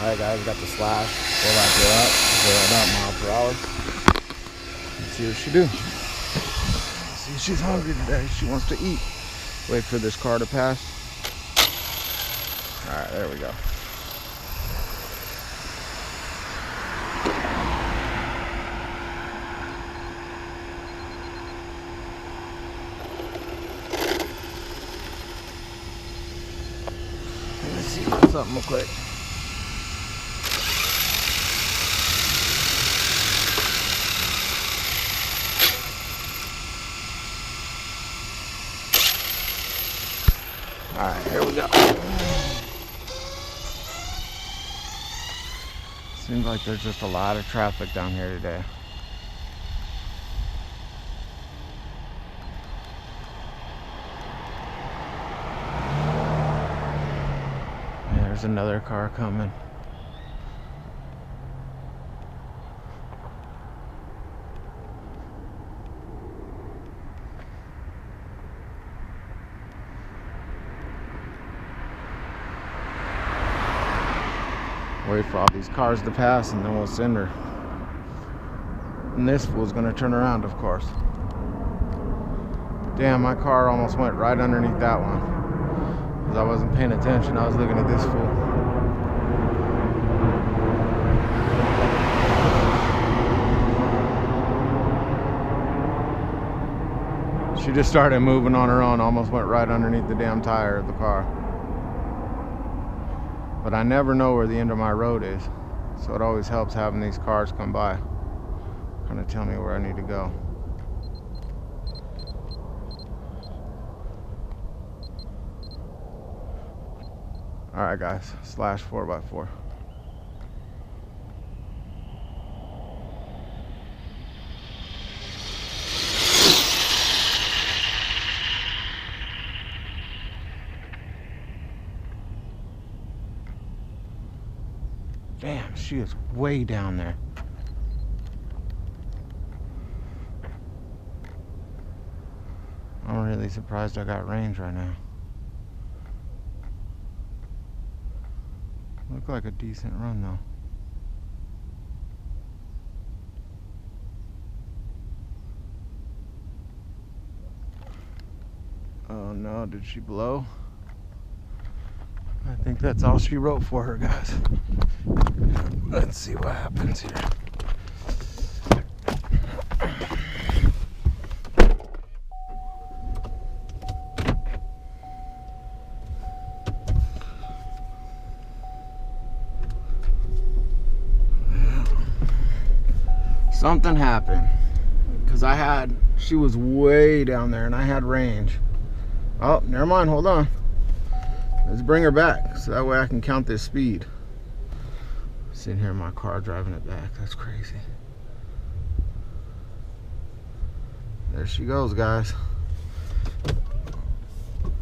Alright guys, got the slash. We'll back her up. Zero it up mile per hour. Let's see what she do. See, she's hungry today. She wants to eat. Wait for this car to pass. Alright, there we go. Let's see what's up real quick. Alright, here we go. Seems like there's just a lot of traffic down here today. There's another car coming. Wait for all these cars to pass and then we'll send her. And this fool's gonna turn around, of course. Damn, my car almost went right underneath that one. Because I wasn't paying attention, I was looking at this fool. She just started moving on her own, almost went right underneath the damn tire of the car. But I never know where the end of my road is, so it always helps having these cars come by, kind of tell me where I need to go. Alright guys, slash 4x4. Damn, she is way down there. I'm really surprised I got range right now. Looked like a decent run though. Oh no, did she blow? I think that's all she wrote for her, guys. Let's see what happens here. Something happened because she was way down there and I had range. Oh, never mind, hold on. Let's bring her back so that way I can count this speed. Sitting here in my car driving it back. That's crazy. There she goes, guys.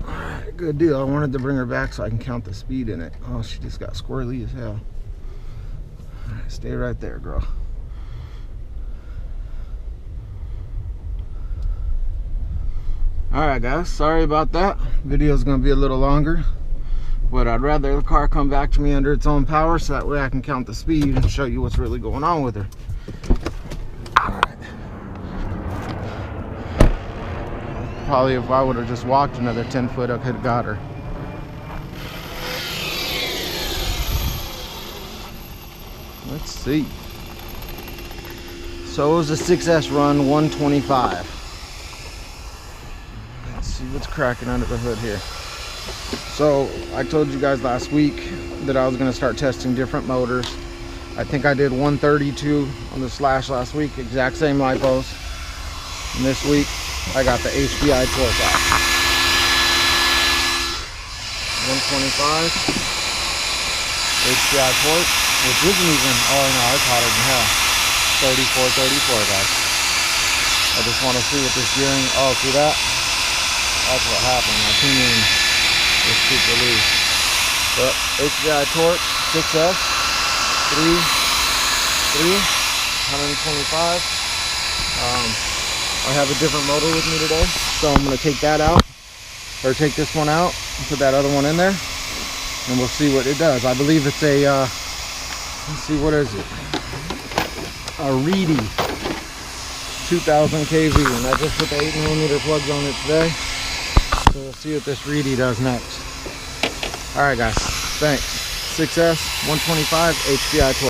Alright, good deal. I wanted to bring her back so I can count the speed in it. Oh, she just got squirrely as hell. Alright, stay right there, girl. Alright guys, sorry about that. Video's gonna be a little longer. But I'd rather the car come back to me under its own power so that way I can count the speed and show you what's really going on with her. Alright. Probably if I would have just walked another 10 foot, I could have got her. Let's see. So it was a 6S run, 125. Let's see what's cracking under the hood here. So I told you guys last week that I was going to start testing different motors. I think I did 132 on the slash last week, exact same lipos. And this week I got the HBI TORQ out. 125 HBI TORQ, which isn't even, oh no, it's hotter than hell. 34 guys. I just want to see what this gearing, oh, see that? That's what happened. My tuning is super loose. But HBI TORQ 6S 125. I have a different motor with me today, so I'm going to take that out, or take this one out and put that other one in there, and we'll see what it does. I believe it's a Let's see, what is it? A REEDY 2000 kV, and I just put the 8mm plugs on it today. So we'll see what this REEDY does next. All right, guys. Thanks. 6S 125 HBI 12.